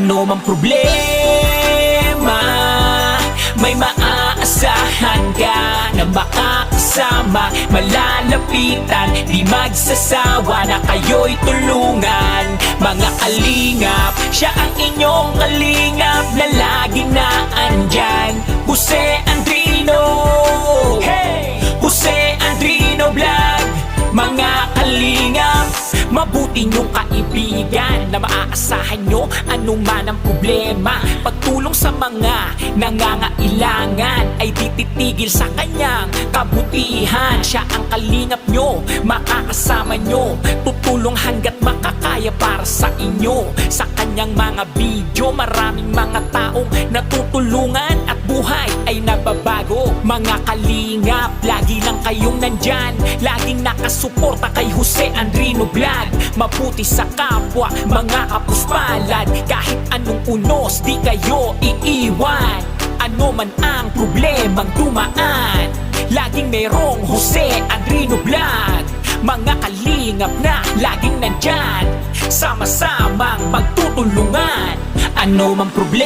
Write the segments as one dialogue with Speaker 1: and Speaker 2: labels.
Speaker 1: Ano mang problema, may maaasahan ka na makakasama, malalapitan, di magsasawa na kayo'y tulungan. Mga kalingap, siya ang inyong kalingap na laging naandyan. Jose Andrino, hey! Jose Andrino Vlog. Mga kalingap, mabuti niyong kaibigan na maaasahan nyo anuman ang problema. Pagtulong sa mga nangangailangan ay di titigil sa kanyang kabutihan. Siya ang kalingap nyo, makakasama nyo, tutulong hanggat makakaya para sa inyo. Sa kanyang mga video, maraming mga taong natutulungan at buhay ay nababago. Mga kalingap, lagi lang kayong nandyan, laging nakasuporta kay Jose Andrino Vlog. Mabuti sa kapwa, mga kapuspalad, kahit anong unos, di kayo iiwan. Ano man ang problemang dumaan, laging merong Jose Andrino Vlog. Mga kalingap na laging nandyan, sama-samang magtutulungan. Ano mang problema,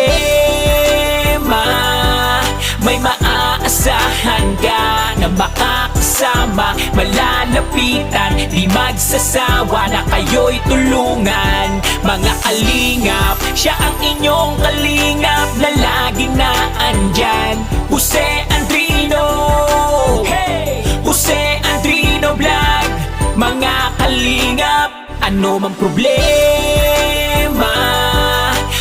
Speaker 1: may maaasahan ka na makakasama, malalapitan, di magsasawa na kayo'y tulungan. Mga kalingap, siya ang inyong kalingap na laging naandyan. Jose Andrino, hey! Jose Andrino Vlog. Mga kalingap, ano mang problema,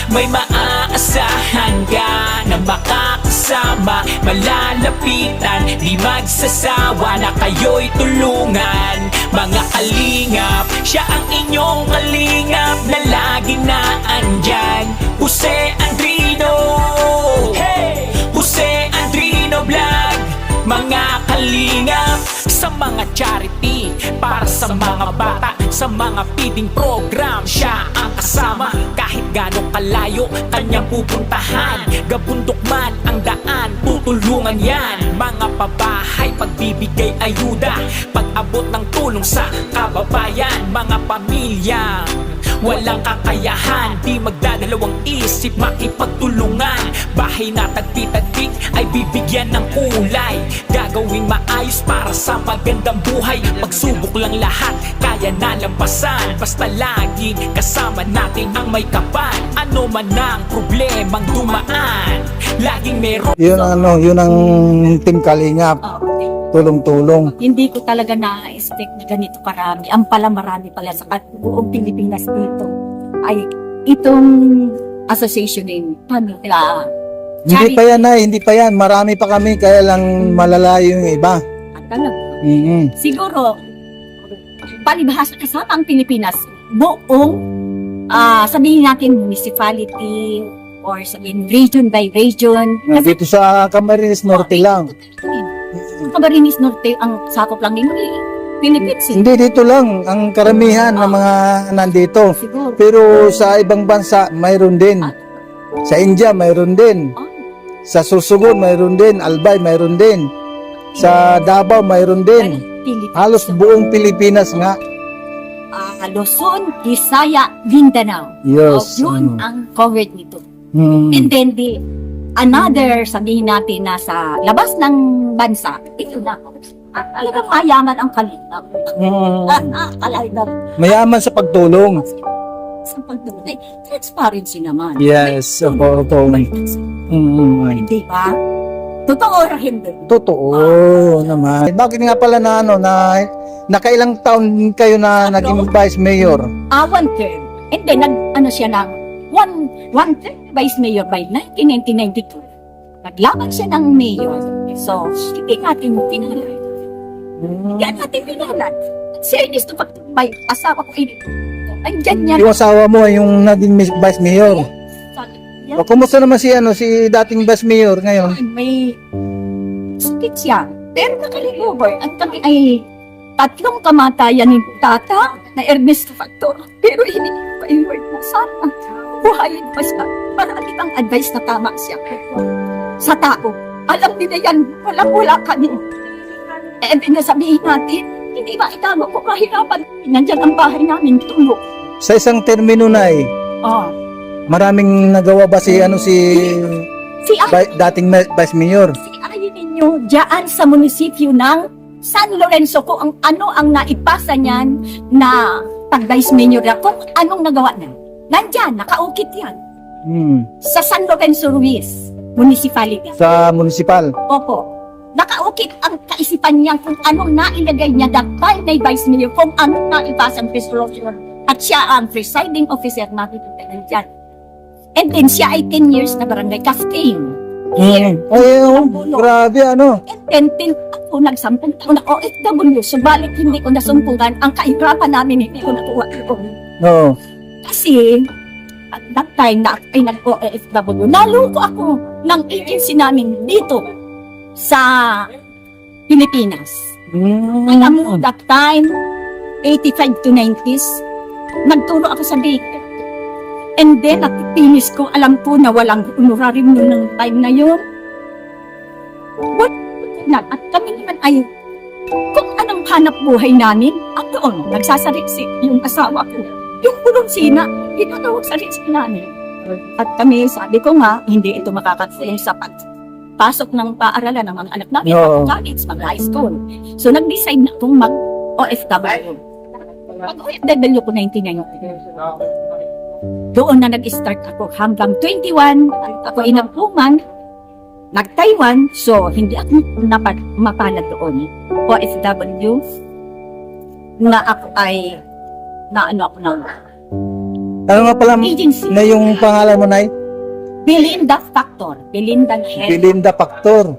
Speaker 1: may maaasahan ka na makakasama, malalapitan, di magsasawa na kayo'y tulungan. Mga kalingap, siya ang inyong kalingap na laging naandyan. Jose Andrino, hey! Jose Andrino Vlog. Mga kalingap, sa mga charity, para sa mga bata, sa mga feeding program, siya ang kasama. Kahit gano'ng kalayo kanyang pupuntahan, gabundok man ang daan, tutulungan yan. Mga pabahay, pagbibigay ayuda, pag-abot ng tulong sa kababayan. Mga pamilya walang kakayahan, di magdadalawang isip, makipagtulungan. Bahay na tagpi-tagpik ay bibigyan ng kulay, gagawing maayos para sa magandang buhay. Pagsubok lang lahat, kaya nalampasan, basta lagi kasama natin ang may kapal. Ano man ang problemang dumaan, laging meron.
Speaker 2: Yun ang Team Kalingap. Tulong-tulong.
Speaker 3: Hindi ko talaga na-expect na ganito karami. Ang pala marami pala sa buong Pilipinas dito ay itong association din.
Speaker 2: Hindi pa yan. Marami pa kami, kaya lang malalayo yung iba.
Speaker 3: Talaga. Siguro, palibhasa kasama ang Pilipinas, buong, sabihin natin municipality, or sabihin region by region.
Speaker 2: Dito sa Camarines Norte lang.
Speaker 3: Camarines Norte ang sakop lang din Philippines.
Speaker 2: Hindi, dito lang ang karamihan ng mga nandito.
Speaker 3: Siguro.
Speaker 2: Pero sa ibang bansa, mayroon din. Sa India, mayroon din. Sa Sorsogon, mayroon din. Albay, mayroon din. Sa Davao, mayroon din. Halos buong Pilipinas nga.
Speaker 3: Luzon, Visaya, Mindanao.
Speaker 2: Yes.
Speaker 3: Yun ang covered nito. And then another, sabihin natin, nasa labas ng bansa, ito na. Talagang mayaman ang kalingap. Kalingap.
Speaker 2: Mayaman sa pagtulong.
Speaker 3: Sa pagtulong. Transparency naman.
Speaker 2: Yes. Opo.
Speaker 3: Hindi ba? Totoo rin hindi.
Speaker 2: Totoo naman. Bakit nga pala na nakailang taon kayo na naging vice mayor?
Speaker 3: One term. And then, siya ng one term vice mayor by 1992. Naglaban siya ng mayor. So, hindi natin pinalay. Serious to pag may asawa ko andyan yan.
Speaker 2: Yung asawa mo yung naging vice mayor. O, kumusta naman si dating vice mayor ngayon?
Speaker 3: May sakit siya. Pero nakaligover. Ang kami ay tatlong kamatayan ni tata na Ernest Factor. Pero hindi pa yung word na sana. Buhayin pa siya. Marami pang advice na tama siya. Sa tao. Alam nila yan. Wala kami. Eh, sabihin natin, hindi ba itago ko kahirapan? Nandyan ang bahay namin, tulog.
Speaker 2: Sa isang termino na Maraming nagawa ba si
Speaker 3: Si ay,
Speaker 2: dating Vice Mayor?
Speaker 3: si ay ninyo diyan sa munisipyo ng San Lorenzo kung ano ang naipasa niyan na pag-vice mayor na kung anong nagawa na. Nandyan, nakaukit yan. Sa San Lorenzo Ruiz Municipality.
Speaker 2: Sa municipal.
Speaker 3: Opo. Nakaukit ang kaisipan niya kung anong nailagay niya that time na vice mayor, kung anong naipasa ang resolution. At siya ang presiding officer natin dyan. And then siya ay 10 years na barangay captain.
Speaker 2: Ay, grabe ano.
Speaker 3: And then ako nagsampung taon na OFW, subalit hindi ko nasumpungan ang kahirapan namin, hindi ko nakuha ko.
Speaker 2: Oo.
Speaker 3: Kasi at that time na ako ay nag-OFW, naloko ako ng agency namin dito sa Pilipinas. Alam mo, that time, 85 to 90s, nagturo ako sa Big. And then, at finish ko, alam ko na walang honorarium noon ng time na yun. What? At kami naman ay, kung anong hanap buhay namin, at doon, nagsasariksi yung asawa ko. Yung bulonsina, tinatawag sa risk namin. At kami, sabi ko nga, hindi ito makakatulong sa pasok ng paaralan ng mga anak namin,
Speaker 2: No.
Speaker 3: college, mag-high school. So, nag-decide na akong mag-OFW. Mag-OFW ko 1990. Doon na nag-start ako hanggang 21, ako inampuman, nag-Taiwan, so hindi ako mapalad doon. OFW, na ako ay, na ako ng
Speaker 2: Ano nga pala
Speaker 3: agency.
Speaker 2: na yung pangalan mo, Nay?
Speaker 3: Belinda Factor. Belinda Head.
Speaker 2: Belinda Factor.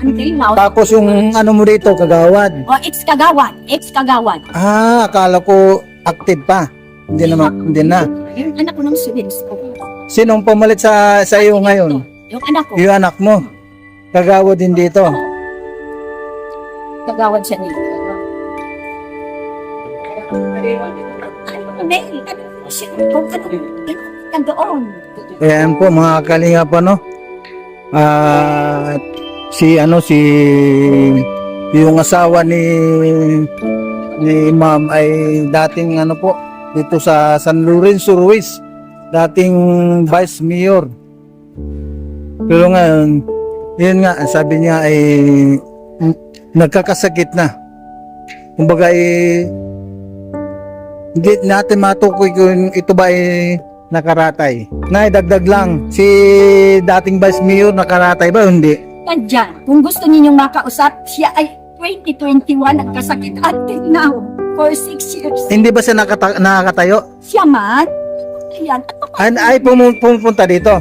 Speaker 3: Until now,
Speaker 2: Tapos yung ano mo rito, Kagawad.
Speaker 3: ex-kagawad. Ex-kagawad.
Speaker 2: Akala ko active pa. Hindi na.
Speaker 3: Yung anak ko ng students ko.
Speaker 2: Sinong pumalit sa iyo ngayon?
Speaker 3: Yung anak ko.
Speaker 2: Yung anak mo. Kagawad din dito.
Speaker 3: Kagawad siya nito. Ano siya? Kung ano doon.
Speaker 2: Ayan po mga kalinga pa, no? Si yung asawa ni ma'am ay dating ano po dito sa San Lorenzo Ruiz, dating Vice Mayor. Pero ngayon, yun nga, sabi niya ay nagkakasakit na. Kumbaga hindi natin matukoy kung ito ba ay nakaratay. Naidagdag lang, si dating Vice Mayor nakaratay ba? Hindi.
Speaker 3: Nandyan. Kung gusto ninyong makausap, siya ay 2021 nagkasakit until now. For 6 years.
Speaker 2: Hindi ba siya nakakatayo?
Speaker 3: Siya man. Ayan.
Speaker 2: Ay pumunta dito.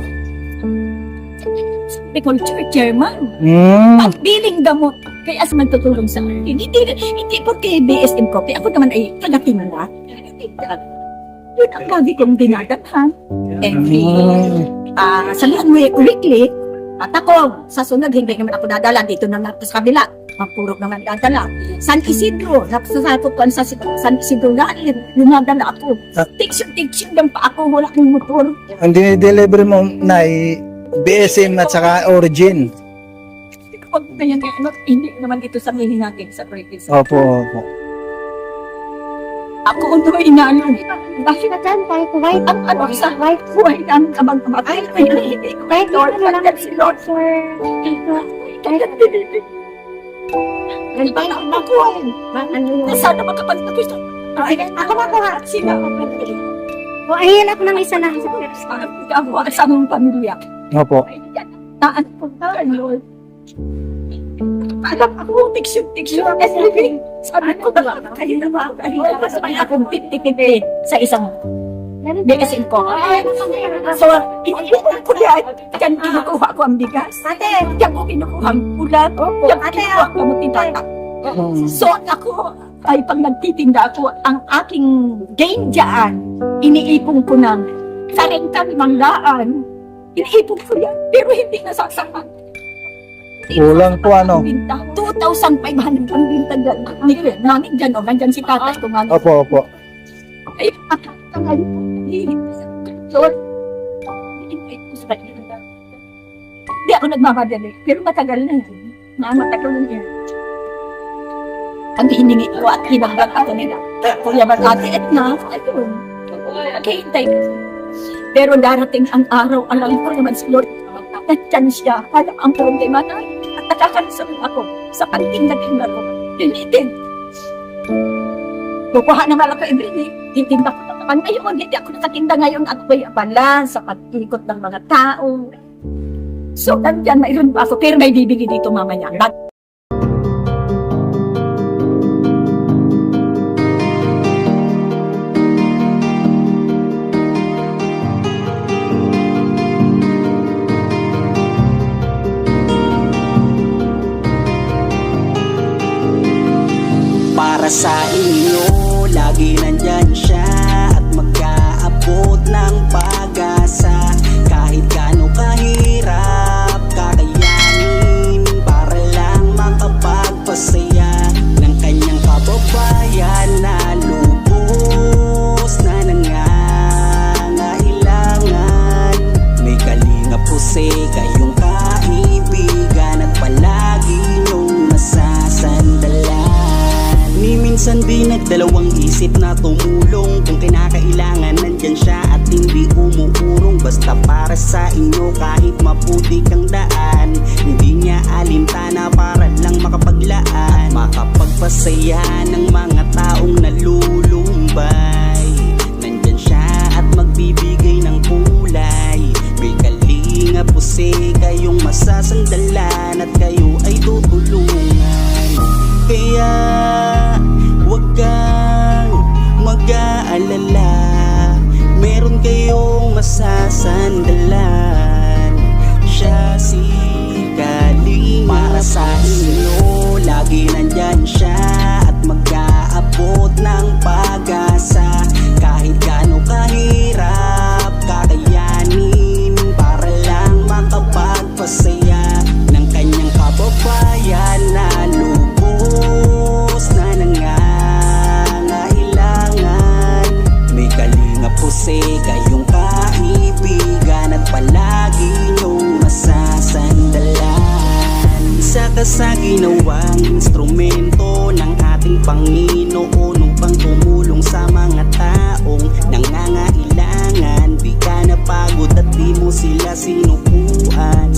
Speaker 3: Agriculture chairman.
Speaker 2: Hmm.
Speaker 3: Ang biling gamot. Kaya as magtutulong sa akin. Hindi po kay BSM Coffee. Ako naman ay taga-tinula. Yun ang lagi kong dinadaghan. Every sa weekly, at ako, sa sunod, hindi naman ako dadala. Dito na lang sa kabila. Magpurok naman dadala. San Isidro, napasasapot ko sa San Isidro dahil lumadala ako. Tiksyon lang pa ako, wala akong motor.
Speaker 2: Ang dinideliver mo na BSM at saka Origin.
Speaker 3: Pag na yan, hindi naman ito sabihin natin sa previous.
Speaker 2: Opo.
Speaker 3: Ako ito ay inalo. Bakit na dyan? White. Ang ano sa white. White ang kabang-kabang. Ay, hindi ko kay Lord. Pagkat si Lord. Ay, ba na ako ay. Sana makapagtapos. Ako makuha. Sila ako.
Speaker 4: O, ayun ako ng isa na.
Speaker 3: Ako sa among pamilya.
Speaker 2: Opo.
Speaker 3: Taan po na, Lord. Alam ako, tiksyon, everything. Sabi ko ba, kayo na ba? Mas may akong 50-50 sa isang BSN ko. So, inuulan ko yan. Diyan kinukuha ko ang bigas.
Speaker 4: Ate!
Speaker 3: Diyan ko kinukuha ang ulan. Diyan ko kinukuha ko ang titatak. So, ako, ay pag nagtitinda ako, ang aking gain dyan, iniipon ko ng 40 manggaan. Iniipon ko yan, pero hindi nasasapat.
Speaker 2: Kulang po ano.
Speaker 3: 2,500 ang binta dyan. Namin dyan, o, nandyan si tatay ko nga.
Speaker 2: Opo.
Speaker 3: Ay, patatangal. So, hindi ako nagmamadali, pero matagal na yun. Matagal na yan. Ang hiningi ko at hinanggang ako nila. Kuya Ate Edna, ayun. Naghihintay. Pero darating ang araw, alam ko naman si Lord, nandyan siya, alam ang problema na, at nakakansam ako sa kanting na tinda ko. Tinitin. Kukuha naman ako everyday. Titinda ko naman. Ngayon, hindi ako nakatinda ngayon. Ako ba'y abala sa pag-ikot ng mga tao. So, nandyan, mayroon pa ako. Pero may bibili dito mamaya.
Speaker 5: Para sa inyo, lagi nandyan siya at mag-aabot ng pag-asa. Kahit gaano kahirap, kakayanin para lang makapagpasaya ng kanyang kababayan na lubos na nangangailangan. May kalinga po kayong kaibigan at palagi niyong masasandalan. Ni minsan di nagdalawang isip na tumulong. Kung kinakailangan nandyan siya at hindi umuurong. Basta para sa inyo kahit maputi kang daan. Hindi niya alintana para lang makapaglaan. Makapagpasaya ng mga taong nalulumbay. Nandyan siya at magbibigay ng kulay. May kalinga po kayong masasandalan at kayo ay tutulungan. Kaya huwag kang mag-aalala, meron kayong masasandalan. Siya si Kalinga. Para sa inyo, lagi nandyan siya at mag-aabot ng pag-asa. Kahit gaano kahirap, kakayanin para lang makapagpasaya ng kanyang kababayan na lubos na nangangailangan. May kalinga po kayong kaibigan at palagi niyong masasandalan. Isa ka sa ginawang instrumento ng ating Panginoon upang tumulong sa mga taong nangangailangan. Di ka napagod at di mo sila sinukuan.